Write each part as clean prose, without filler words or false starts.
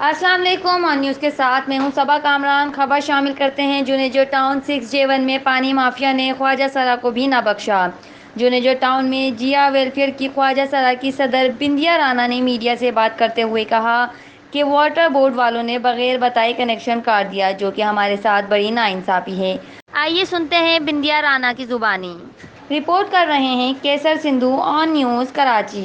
अस्सलाम वालेकुम। और न्यूज़ के साथ मैं हूं सबा कामरान। खबर शामिल करते हैं। जुनेजो टाउन 6J1 में पानी माफिया ने ख्वाजा सरा को भी ना बख्शा। जुनेजो टाउन में जिया वेलफेयर की ख्वाजा सरा की सदर बिंदिया राना ने मीडिया से बात करते हुए कहा कि वाटर बोर्ड वालों ने बगैर बताए कनेक्शन काट दिया, जो कि हमारे साथ बड़ी नाइंसाफ़ी है। आइए सुनते हैं बिंदिया राना की ज़ुबानी। रिपोर्ट कर रहे हैं केसर सिंधु ऑन न्यूज़ कराची।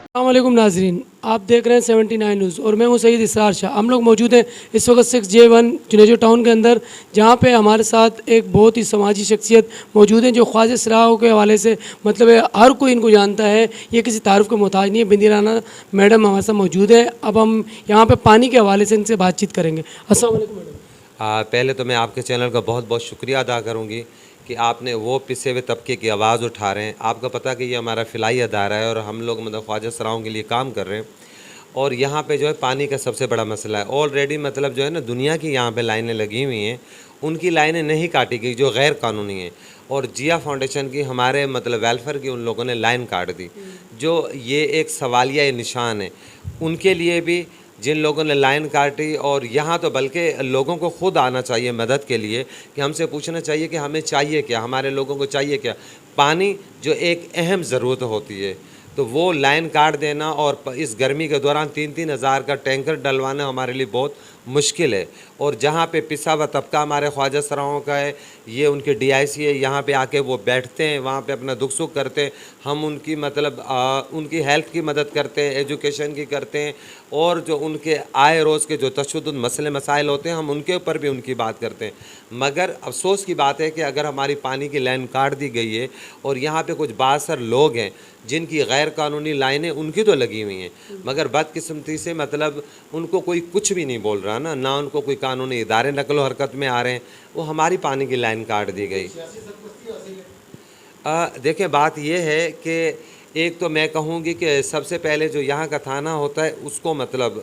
अस्सलामुअलैकुम नाजरीन, आप देख रहे हैं 79 न्यूज़ और मैं हूं सईद इसरार शाह। हम लोग मौजूद हैं इस वक्त 6J1 जुनेजो टाउन के अंदर, जहां पे हमारे साथ एक बहुत ही समाजी शख्सियत मौजूद हैं जो ख्वाजा सराओं के हवाले से मतलब है हर कोई इनको जानता है, ये किसी तारुफ के मोहताज नहीं है। बिंदी राना मैडम हमारे साथ मौजूद है। अब हम यहाँ पर पानी के हवाले से इनसे बातचीत करेंगे। अस्सलाम वालेकुम मैडम। पहले तो मैं आपके चैनल का बहुत बहुत शुक्रिया अदा करूँगी कि आपने वो पिसे हुए तबके की आवाज़ उठा रहे हैं। आपको पता कि ये हमारा फ़िलाई अदारा है और हम लोग मतलब ख्वाजा सराओं के लिए काम कर रहे हैं। और यहाँ पे जो है पानी का सबसे बड़ा मसला है। ऑलरेडी मतलब जो है ना दुनिया की यहाँ पे लाइनें लगी हुई हैं, उनकी लाइनें नहीं काटी गई जो गैर कानूनी हैं। और जिया फाउंडेशन की हमारे मतलब वेलफेयर की उन लोगों ने लाइन काट दी, जो ये एक सवालिया निशान है उनके लिए भी जिन लोगों ने लाइन काटी। और यहाँ तो बल्कि लोगों को खुद आना चाहिए मदद के लिए कि हमसे पूछना चाहिए कि हमें चाहिए क्या, हमारे लोगों को चाहिए क्या। पानी जो एक अहम ज़रूरत होती है, तो वो लाइन काट देना और इस गर्मी के दौरान 3-3 हज़ार का टैंकर डलवाना हमारे लिए बहुत मुश्किल है। और जहाँ पे पिसा हुआ तबका हमारे ख्वाजा सराओं का है, ये उनके DIC है, यहाँ पे आके वो बैठते हैं, वहाँ पे अपना दुख सुख करते हैं। हम उनकी मतलब उनकी हेल्थ की मदद करते हैं, एजुकेशन की करते हैं, और जो उनके आए रोज़ के जो तशद्दुद मसले मसाइल होते हैं हम उनके ऊपर भी उनकी बात करते हैं। मगर अफसोस की बात है कि अगर हमारी पानी की लाइन काट दी गई है और यहाँ पे कुछ बासर लोग हैं जिनकी गैर कानूनी लाइनें उनकी तो लगी हुई हैं, मगर बदकिस्मती से मतलब उनको कोई कुछ भी नहीं बोल रहा ना उनको कोई कानूनी इदारे नकलो हरकत में आ रहे हैं, वो हमारी पानी की लाइन काट दी गई। देखिए बात यह है कि एक तो मैं कहूँगी कि सबसे पहले जो यहाँ का थाना होता है उसको मतलब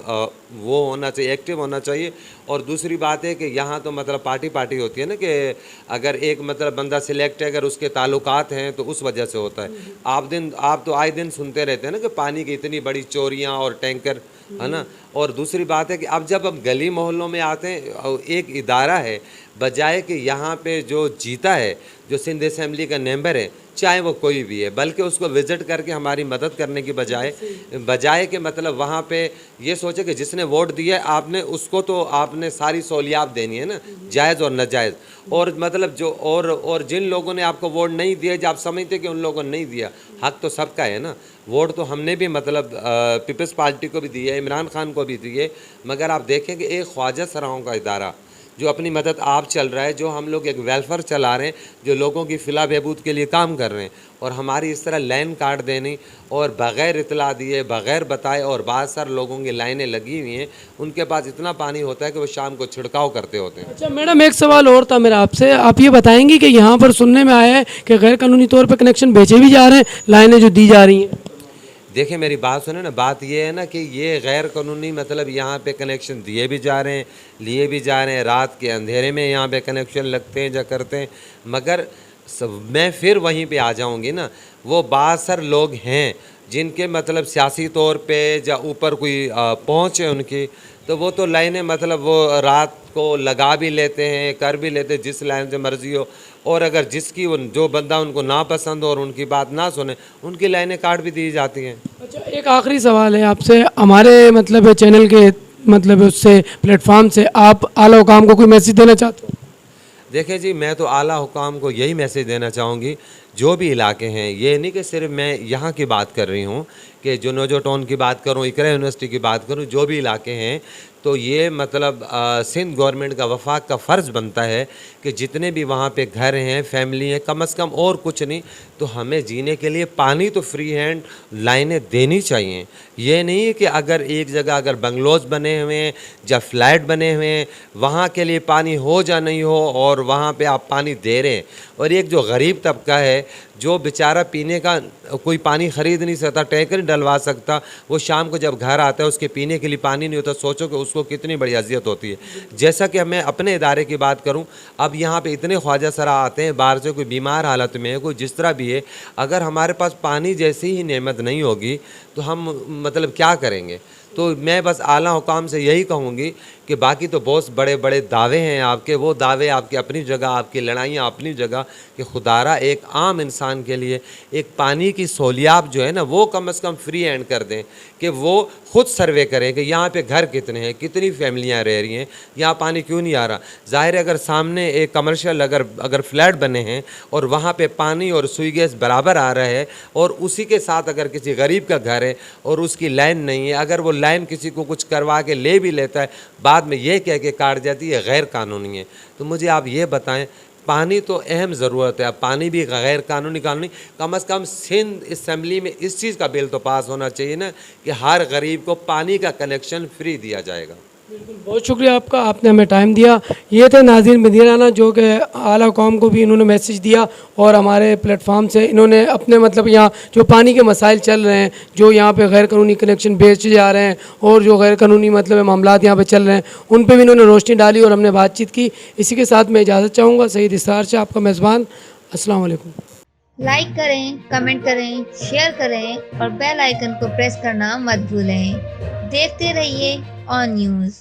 वो होना चाहिए, एक्टिव होना चाहिए। और दूसरी बात है कि यहाँ तो मतलब पार्टी होती है ना कि अगर एक मतलब बंदा सिलेक्ट है, अगर उसके ताल्लुकात हैं तो उस वजह से होता है। आप तो आए दिन सुनते रहते हैं ना कि पानी की इतनी बड़ी चोरियाँ और टैंकर, है ना। और दूसरी बात है कि अब जब हम गली मोहल्लों में आते हैं, एक इदारा है, बजाय कि यहाँ पे जो जीता है, जो सिंध असेंबली का मेंबर है, चाहे वो कोई भी है, बल्कि उसको विज़िट करके हमारी मदद करने की बजाय कि मतलब वहाँ पे ये सोचे कि जिसने वोट दिया आपने उसको तो आपने सारी सहूलियात देनी है ना, जायज़ और नाजायज़। और मतलब जो और जिन लोगों ने आपको वोट नहीं दिया, जब आप समझते कि उन लोगों ने नहीं दिया, हक तो सबका है ना। वोट तो हमने भी मतलब पीपल्स पार्टी को भी दिए, इमरान खान को भी दिए, मगर आप देखें कि एक ख्वाजा सराओं का इदारा जो अपनी मदद आप चल रहा है, जो हम लोग एक वेलफेयर चला रहे हैं, जो लोगों की फ़िला बहबूद के लिए काम कर रहे हैं, और हमारी इस तरह लाइन काट देनी और बग़ैर इतला दिए, बग़ैर बताए, और बहुत सारे लोगों की लाइनें लगी हुई हैं, उनके पास इतना पानी होता है कि वो शाम को छिड़काव करते होते हैं। अच्छा मैडम, एक सवाल और था मेरा आपसे। आप ये बताएंगी कि यहाँ पर सुनने में आया है कि गैर कानूनी तौर पर कनेक्शन बेचे भी जा रहे हैं, लाइनें जो दी जा रही हैं। देखिए मेरी बात सुने ना, बात ये है ना कि ये गैर कानूनी मतलब यहाँ पे कनेक्शन दिए भी जा रहे हैं, लिए भी जा रहे हैं, रात के अंधेरे में यहाँ पे कनेक्शन लगते हैं या करते हैं। मगर मैं फिर वहीं पे आ जाऊँगी ना, वो बासर लोग हैं जिनके मतलब सियासी तौर पे या ऊपर कोई पहुँच है उनकी, तो वो तो लाइनें मतलब वो रात को लगा भी लेते हैं, कर भी लेते हैं जिस लाइन से मर्ज़ी हो। और अगर जिसकी जो बंदा उनको ना पसंद हो और उनकी बात ना सुने, उनकी लाइनें काट भी दी जाती हैं। अच्छा एक आखिरी सवाल है आपसे। हमारे मतलब चैनल के मतलब उससे प्लेटफॉर्म से आप आला हुकाम को कोई मैसेज देना चाहते हो? देखिए जी, मैं तो आला हुकाम को यही मैसेज देना चाहूँगी, जो भी इलाके हैं, ये नहीं कि सिर्फ मैं यहाँ की बात कर रही हूँ कि जुनेजो टाउन की बात करूँ, इकरा यूनिवर्सिटी की बात करूँ, जो भी इलाके हैं, तो ये मतलब सिंध गवर्नमेंट का वफाक का फ़र्ज़ बनता है कि जितने भी वहाँ पे घर हैं, फैमिली हैं, कम से कम और कुछ नहीं तो हमें जीने के लिए पानी तो फ्री हैंड लाइनें देनी चाहिए। ये नहीं कि अगर एक जगह अगर बंगलोज बने हुए हैं या फ्लैट बने हुए हैं, वहाँ के लिए पानी हो या नहीं हो, और वहाँ पे आप पानी दे रहे हैं। और एक जो गरीब तबका है, जो बेचारा पीने का कोई पानी ख़रीद नहीं सकता, टैंकर नहीं डलवा सकता, वो शाम को जब घर आता है उसके पीने के लिए पानी नहीं होता, सोचो कि उसको कितनी बड़ी अजियत होती है। जैसा कि मैं अपने इदारे की बात करूं, अब यहाँ पे इतने ख्वाजा सरा आते हैं बाहर से, कोई बीमार हालत में है, कोई जिस तरह भी है, अगर हमारे पास पानी जैसी ही नेमत नहीं होगी तो हम मतलब क्या करेंगे। तो मैं बस आला हुकाम से यही कहूँगी कि बाकी तो बहुत बड़े बड़े दावे हैं आपके, वो दावे आपकी अपनी जगह, आपकी लड़ाइयाँ अपनी जगह, कि खुदारा एक आम इंसान के लिए एक पानी की सहूलियात जो है ना वो कम से कम फ्री हैंड कर दें, कि वो खुद सर्वे करें कि यहाँ पे घर कितने हैं, कितनी फैमिलियाँ रह रही हैं, यहाँ पानी क्यों नहीं आ रहा। ज़ाहिर है अगर सामने एक कमर्शियल अगर फ्लैट बने हैं और वहाँ पे पानी और सुई गैस बराबर आ रहा है, और उसी के साथ अगर किसी गरीब का घर है और उसकी लाइन नहीं है, अगर वो लाइन किसी को कुछ करवा के ले भी लेता है, बाद में ये कह के काट जाती है, गैर कानूनी है। तो मुझे आप ये बताएं, पानी तो अहम ज़रूरत है, अब पानी भी गैर कानूनी कम से कम सिंध असम्बली में इस चीज़ का बिल तो पास होना चाहिए ना कि हर गरीब को पानी का कनेक्शन फ्री दिया जाएगा। बिल्कुल, बहुत शुक्रिया आपका, आपने हमें टाइम दिया। ये थे नाज़रीन मदीनाना जो कि आला कौम को भी इन्होंने मैसेज दिया और हमारे प्लेटफार्म से इन्होंने अपने मतलब यहाँ जो पानी के मसाइल चल रहे हैं, जो यहाँ पे गैर कानूनी कनेक्शन बेचे जा रहे हैं और जो गैर कानूनी मतलब मामलात यहाँ पे चल रहे हैं, उन पे भी इन्होंने रोशनी डाली और हमने बातचीत की। इसी के साथ मैं इजाज़त चाहूँगा। सईद इसरार शाह आपका मेज़बान। अस्सलाम वालेकुम। लाइक करें, कमेंट करें, शेयर करें और बेल आइकन को प्रेस करना मत भूलें। देखते रहिए ऑन न्यूज़।